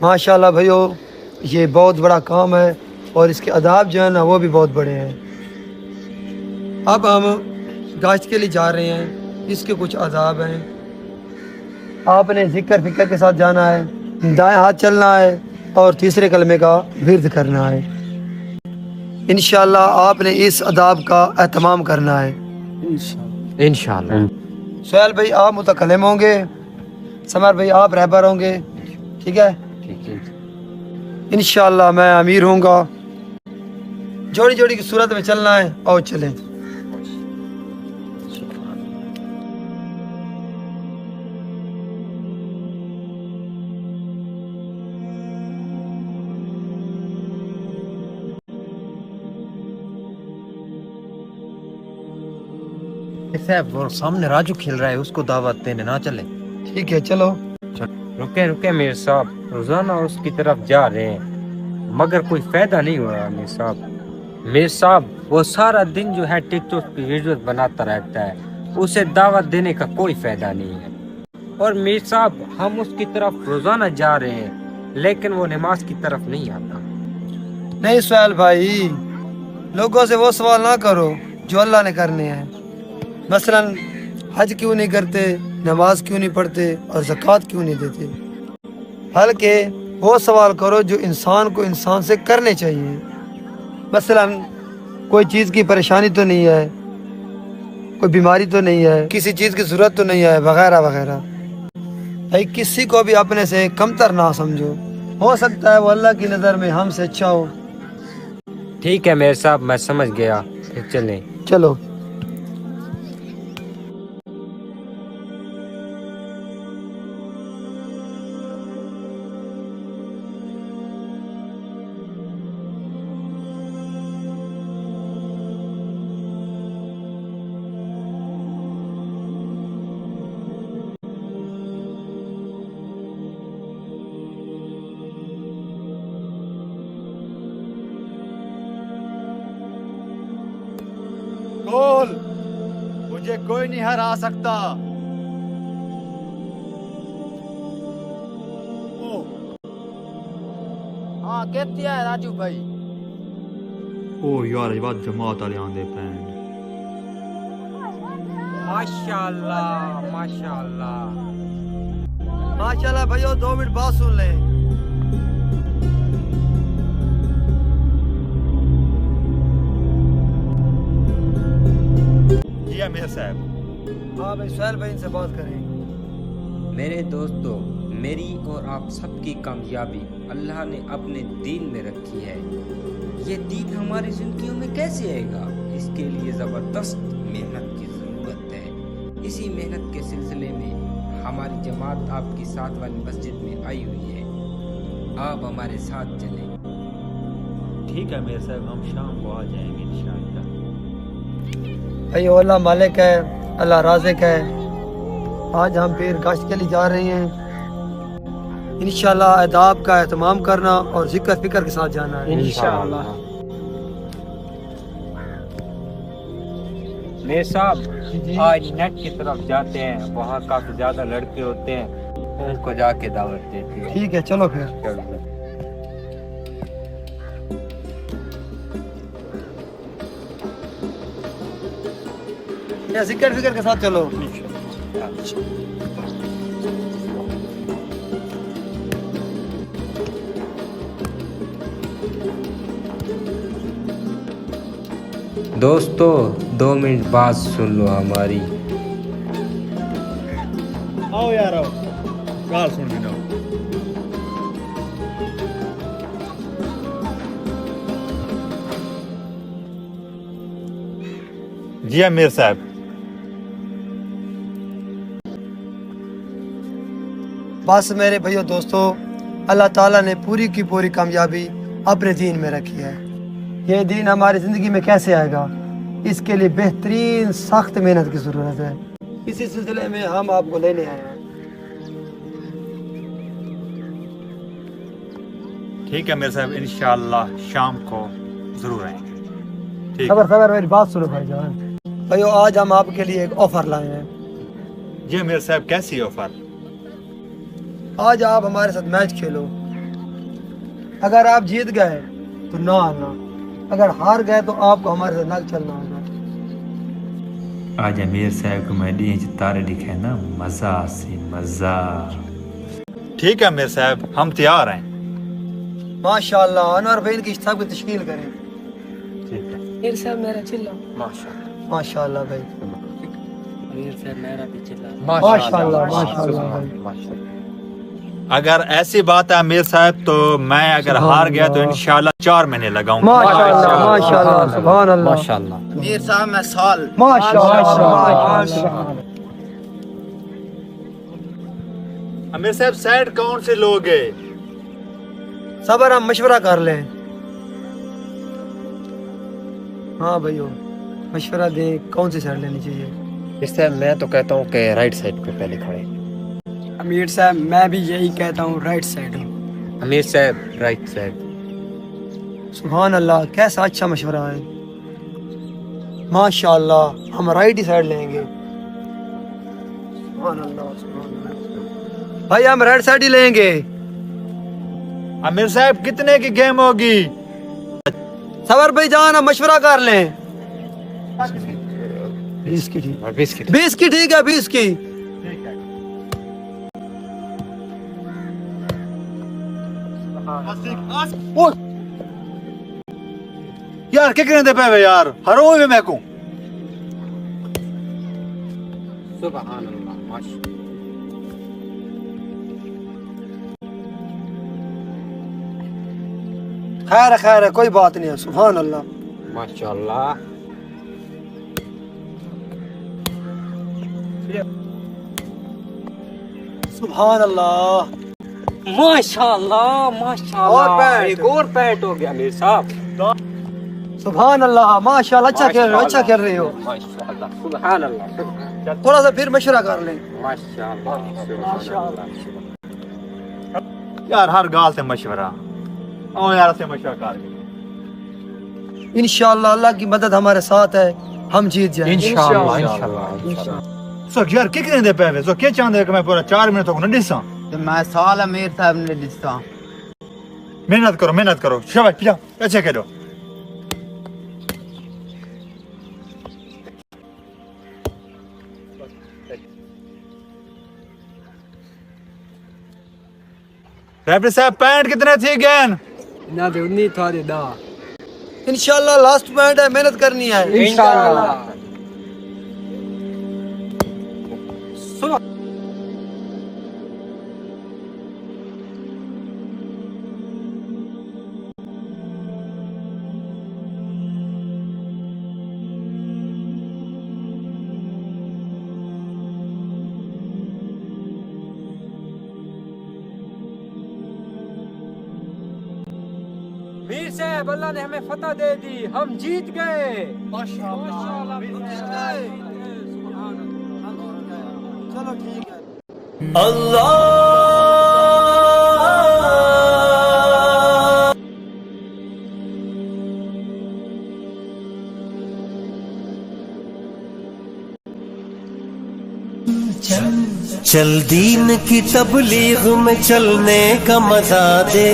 माशाल्लाह भाइयों, ये बहुत बड़ा काम है और इसके आदाब जो है ना वो भी बहुत बड़े हैं। अब हम गाश्त के लिए जा रहे हैं, इसके कुछ आदाब हैं। आपने जिक्र फिक्र के साथ जाना है, दाएं हाथ चलना है और तीसरे कलमे का विर्द करना है। इंशाल्लाह आपने इस अदाब का एहतमाम करना है। इंशाल्लाह। सुहेल भाई आप मुतकलम होंगे, समर भाई आप रहबर होंगे, ठीक है। ठीक है। इंशाल्लाह मैं अमीर हूँगा। जोड़ी जोड़ी की सूरत में चलना है और चलें। साहब वो सामने राजू खेल रहा है, उसको दावत देने ना चले? ठीक है चलो। रुके रुके मीर साहब, रोजाना उसकी तरफ जा रहे हैं मगर कोई फायदा नहीं हो रहा। मीर साहब वो सारा दिन जो है टिकटॉक की वीडियो बनाता रहता है, उसे दावत देने का कोई फायदा नहीं है। और मीर साहब हम उसकी तरफ रोजाना जा रहे हैं लेकिन वो नमाज की तरफ नहीं आता। नहीं सुहेल भाई, लोगों से वो सवाल ना करो जो अल्लाह ने करने हैं। मसलन हज क्यों नहीं करते, नमाज क्यों नहीं पढ़ते और ज़कात क्यों नहीं देते, बल्कि वो सवाल करो जो इंसान को इंसान से करने चाहिए। मसलन कोई चीज़ की परेशानी तो नहीं है, कोई बीमारी तो नहीं है, किसी चीज़ की ज़रूरत तो नहीं है, वगैरह वगैरह। भाई किसी को भी अपने से कमतर ना समझो, हो सकता है वो अल्लाह की नज़र में हमसे अच्छा हो। ठीक है मेरे साहब, मैं समझ गया, फिर चलें। चलो। गोल, मुझे कोई नहीं हरा सकता। हाँ कहती है राजू भाई। ओ यार ये बात जमात वाले आंदे पैन। माशाल्लाह माशाल्लाह। माशाल्लाह भाइयों, 2 मिनट बात सुन लें। जी मीर साहब। हाँ भाई, सुहेल भाई इनसे बात करें। मेरे दोस्तों, मेरी और आप सबकी कामयाबी अल्लाह ने अपने दीन में रखी है। ये दीन हमारी जिंदगियों में कैसे आएगा, इसके लिए ज़बरदस्त मेहनत की ज़रूरत है। इसी मेहनत के सिलसिले में हमारी जमात आपकी साथ वाली मस्जिद में आई हुई है। आप हमारे साथ चलें। ठीक है मीर साहब, हम शाम को आ जाएंगे इंशाअल्लाह। भाई अल्लाह मालिक है, अल्लाह राज़िक है। आज हम फिर गाश्त के लिए जा रहे हैं। इंशाल्लाह आदाब का एहतमाम करना और जिक्र फिक्र के साथ जाना है। इंशाअल्लाह। मेरे साहब आज नेट की तरफ जाते हैं, वहाँ काफी ज्यादा लड़के होते हैं, उनको जाके दावत देते हैं। ठीक है चलो फिर। चलो। या जिक्र फिक्र के साथ चलो। दोस्तों 2 मिनट बात सुन लो हमारी। आओ यार आओ, गाल सुन लो। जी मीर साहब। बस मेरे भाइयों दोस्तों, अल्लाह ताला ने पूरी की पूरी कामयाबी अपने दीन में रखी है। ये दीन हमारी ज़िंदगी में कैसे आएगा, इसके लिए बेहतरीन सख्त मेहनत की ज़रूरत है। इसी सिलसिले में हम आपको लेने आए हैं। ठीक है मीर साहब, इंशाअल्लाह शाम को जरूर आएंगे। ठीक खबर खबर मेरी बात सुनो भाईजान। भाइयों आज हम आपके लिए एक ऑफर लाए हैं। जी मीर साहब, कैसी ऑफर? आज आप हमारे साथ मैच खेलो, अगर आप जीत गए तो ना आना, अगर हार गए तो आपको हमारे साथ ना चलना होगा। आज अमीर साहब को मैं डी तारे दिखे ना, मजा से मजा। ठीक है अमीर साहब, हम तैयार हैं। माशाल्लाह, अनवर भाई की सब की तश्कील करें। ठीक है। मीर साहब मेरा चिल्ला। माशाल्लाह भाई, मीर साहब मेरा भी चिल्ला। माशाल्लाह माशाल्लाह भाई। अगर ऐसी बात है अमीर साहब, तो मैं अगर हार गया तो इंशाल्लाह 4 महीने लगाऊंगा। माशाल्लाह माशाल्लाह, सुभान अल्लाह, माशाल्लाह। मीर साहब मैं साल। माशाल्लाह। अमीर साहब साइड कौन से लोग हैं? सबर, हम मशवरा कर लें। हाँ भाइयों, मशवरा दें कौन सी साइड लेनी चाहिए। इससे मैं तो कहता हूँ कि राइट साइड पे पहले खड़े। अमीर साहब मैं भी यही कहता हूँ, राइट साइड। अमीर साहब राइट साइड। सुभान अल्लाह, कैसा अच्छा मशवरा है। माशाल्लाह, हम राइट ही साइड लेंगे। सुभान अल्लाह, सुभान अल्लाह। भाई हम राइट साइड ही लेंगे। अमीर साहब कितने की गेम होगी? सबर भाई जान, हम मशवरा कर लें। 20 की ठीक, 20 की 20 की ठीक है, 20 की। यार क्या कहने दे पे यार, हरो हुए मैं को। सुभान अल्लाह, माशाल्लाह। खैर है, खैर है, कोई बात नहीं है। सुभान अल्लाह, माशाल्लाह। सुभान अल्लाह, माशाल्लाह माशाल्लाह। और पैंट। एक और पैंट हो गया अमीर साहब। सुभान अल्लाह, माशाल्लाह, अच्छा खेल रहे हो, अच्छा खेल रहे हो। माशाल्लाह, सुभान अल्लाह, थोड़ा सा फिर मशवरा कर लें। माशाल्लाह। यार हर गाल से मशवरा, ओ यार से मशवरा कर। इंशाअल्लाह अल्लाह की मदद हमारे साथ है, हम जीत जाएंगे। इंशाल्लाह इंशाल्लाह। सो यार क्या कहने दे पे सो क्या चाहते कि मैं पूरा 4 मिनट तक न डिसा? तो मैं साल अमीर साहब ने दिस्ता। मेहनत करो शाबाश, पिया अच्छा खेलो। रेफरी साहब पैंट कितने थी गेंद? ना दे उन्नी था दे दा। इंशाअल्लाह लास्ट पॉइंट है, मेहनत करनी है। इंशाल्लाह। मीर साहब, अल्लाह ने हमें फतह दे दी, हम जीत गए। माशाल्लाह, चलो ठीक है। चल दीन की तबलीग में चलने का मजा दे।